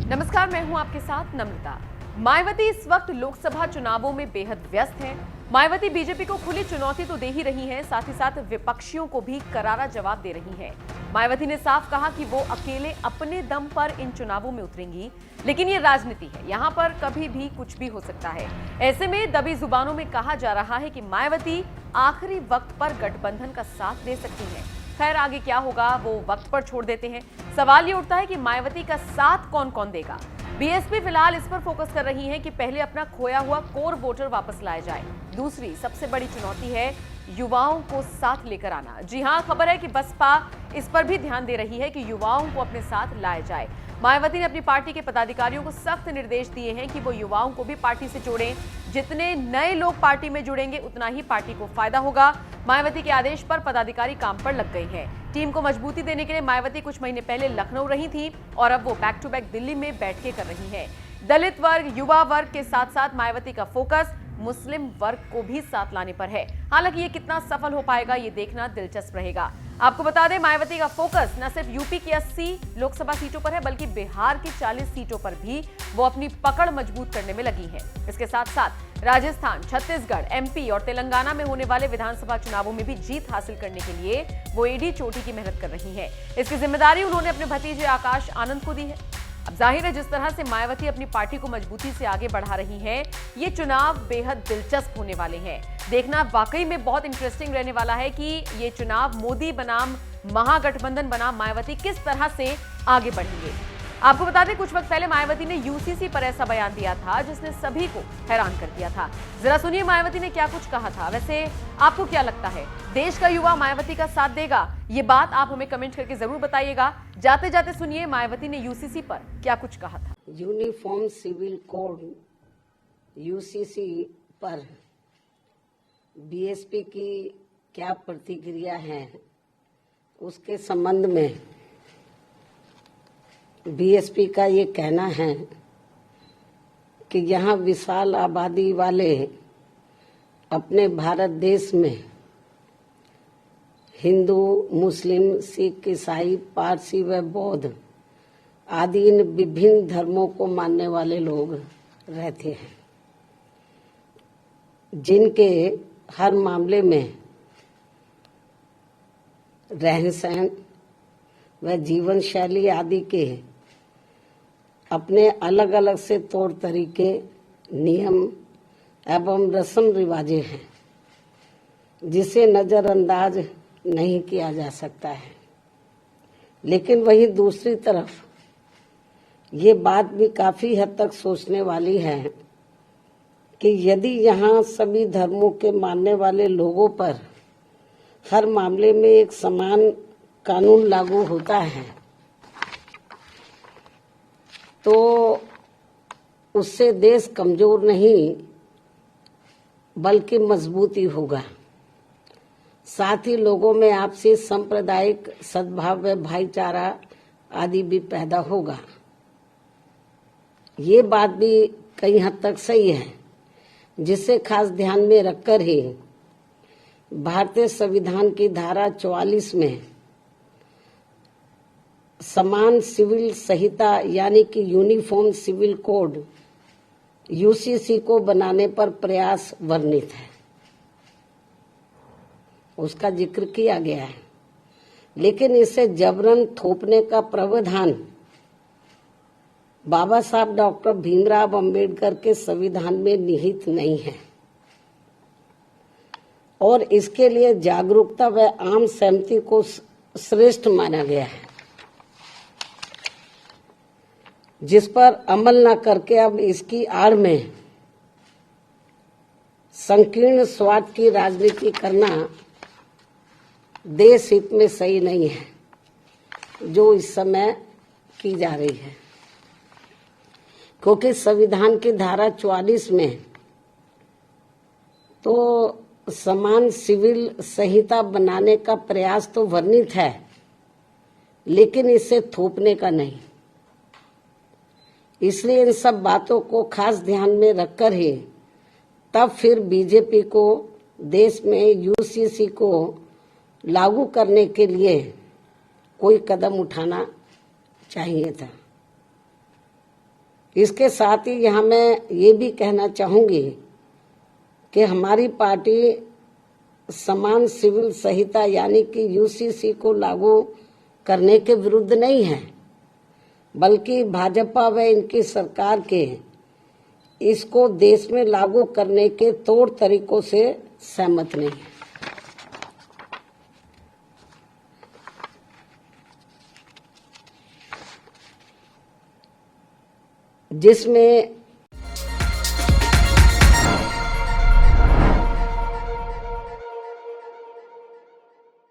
नमस्कार, मैं हूं आपके साथ नम्रता। मायावती इस वक्त लोकसभा चुनावों में बेहद व्यस्त हैं। मायावती बीजेपी को खुली चुनौती तो दे ही रही हैं, साथ ही साथ विपक्षियों को भी करारा जवाब दे रही हैं। मायावती ने साफ कहा कि वो अकेले अपने दम पर इन चुनावों में उतरेंगी, लेकिन ये राजनीति है, यहाँ पर कभी भी कुछ भी हो सकता है। ऐसे में दबी जुबानों में कहा जा रहा है कि मायावती आखिरी वक्त पर गठबंधन का साथ दे सकती हैं। खैर, आगे क्या होगा वो वक्त पर छोड़ देते हैं। सवाल ये उठता है कि मायावती का साथ कौन कौन देगा। बीएसपी फिलहाल इस पर फोकस कर रही है कि पहले अपना खोया हुआ कोर वोटर वापस लाया जाए। दूसरी सबसे बड़ी चुनौती है युवाओं को साथ लेकर आना। जी हां, खबर है कि बसपा इस पर भी ध्यान दे रही है कि युवाओं को अपने साथ लाया जाए। मायावती ने अपनी पार्टी के पदाधिकारियों को सख्त निर्देश दिए हैं कि वो युवाओं को भी पार्टी से जोड़ें। जितने नए लोग पार्टी में जुड़ेंगे उतना ही पार्टी को फायदा होगा। मायावती के आदेश पर पदाधिकारी काम पर लग गए हैं। टीम को मजबूती देने के लिए मायावती कुछ महीने पहले लखनऊ रही थी और अब वो बैक टू बैक दिल्ली में बैठ के कर रही है। दलित वर्ग, युवा वर्ग के साथ साथ मायावती का फोकस मुस्लिम वर्ग को भी साथ लाने पर है। हालांकि ये कितना सफल हो पाएगा ये देखना दिलचस्प रहेगा। आपको बता दें, मायावती का फोकस न सिर्फ यूपी की 80 लोकसभा सीटों पर है, बल्कि बिहार की 40 सीटों पर भी वो अपनी पकड़ मजबूत करने में लगी है। इसके साथ साथ राजस्थान, छत्तीसगढ़, एमपी और तेलंगाना में होने वाले विधानसभा चुनावों में भी जीत हासिल करने के लिए वो एडी चोटी की मेहनत कर रही है। इसकी जिम्मेदारी उन्होंने अपने भतीजे आकाश आनंद को दी है। अब जाहिर है, जिस तरह से मायावती अपनी पार्टी को मजबूती से आगे बढ़ा रही है, ये चुनाव बेहद दिलचस्प होने वाले हैं। देखना वाकई में बहुत इंटरेस्टिंग रहने वाला है कि ये चुनाव मोदी बनाम महागठबंधन बनाम मायावती किस तरह से आगे बढ़ेंगे। आपको बता दें, कुछ वक्त पहले मायावती ने यूसीसी पर ऐसा बयान दिया था जिसने सभी को हैरान कर दिया था। जरा सुनिए मायावती ने क्या कुछ कहा था। वैसे आपको क्या लगता है, देश का युवा मायावती का साथ देगा? ये बात आप हमें कमेंट करके जरूर बताइएगा। जाते जाते सुनिए मायावती ने यूसीसी पर क्या कुछ कहा था। यूनिफॉर्म सिविल कोड यूसीसी पर बीएसपी की क्या प्रतिक्रिया है, उसके संबंध में बीएसपी का ये कहना है कि यहाँ विशाल आबादी वाले अपने भारत देश में हिंदू, मुस्लिम, सिख, ईसाई, पारसी व बौद्ध आदि इन विभिन्न धर्मों को मानने वाले लोग रहते हैं, जिनके हर मामले में रहन सहन व जीवन शैली आदि के अपने अलग अलग से तौर तरीके, नियम एवं रस्म रिवाजें हैं, जिसे नजरअंदाज नहीं किया जा सकता है। लेकिन वहीं दूसरी तरफ ये बात भी काफी हद तक सोचने वाली है कि यदि यहाँ सभी धर्मों के मानने वाले लोगों पर हर मामले में एक समान कानून लागू होता है, तो उससे देश कमजोर नहीं बल्कि मजबूती होगा। साथ ही लोगों में आपसी सांप्रदायिक सद्भाव व भाईचारा आदि भी पैदा होगा। ये बात भी कई हद तक सही है, जिसे खास ध्यान में रखकर ही भारतीय संविधान की धारा 44 में समान सिविल संहिता यानी कि यूनिफॉर्म सिविल कोड यूसीसी को बनाने पर प्रयास वर्णित है, उसका जिक्र किया गया है। लेकिन इसे जबरन थोपने का प्रावधान बाबा साहब डॉक्टर भीमराव अंबेडकर के संविधान में निहित नहीं है और इसके लिए जागरूकता व आम सहमति को श्रेष्ठ माना गया है, जिस पर अमल न करके अब इसकी आड़ में संकीर्ण स्वार्थ की राजनीति करना देश हित में सही नहीं है, जो इस समय की जा रही है। क्योंकि संविधान की धारा 44 में तो समान सिविल संहिता बनाने का प्रयास तो वर्णित है, लेकिन इसे थोपने का नहीं। इसलिए इन सब बातों को खास ध्यान में रखकर ही तब फिर बीजेपी को देश में यूसीसी को लागू करने के लिए कोई कदम उठाना चाहिए था। इसके साथ ही यहाँ मैं ये भी कहना चाहूंगी कि हमारी पार्टी समान सिविल संहिता यानी कि यूसीसी को लागू करने के विरुद्ध नहीं है, बल्कि भाजपा व इनकी सरकार के इसको देश में लागू करने के तौर तरीकों से सहमत नहीं है। जिसमें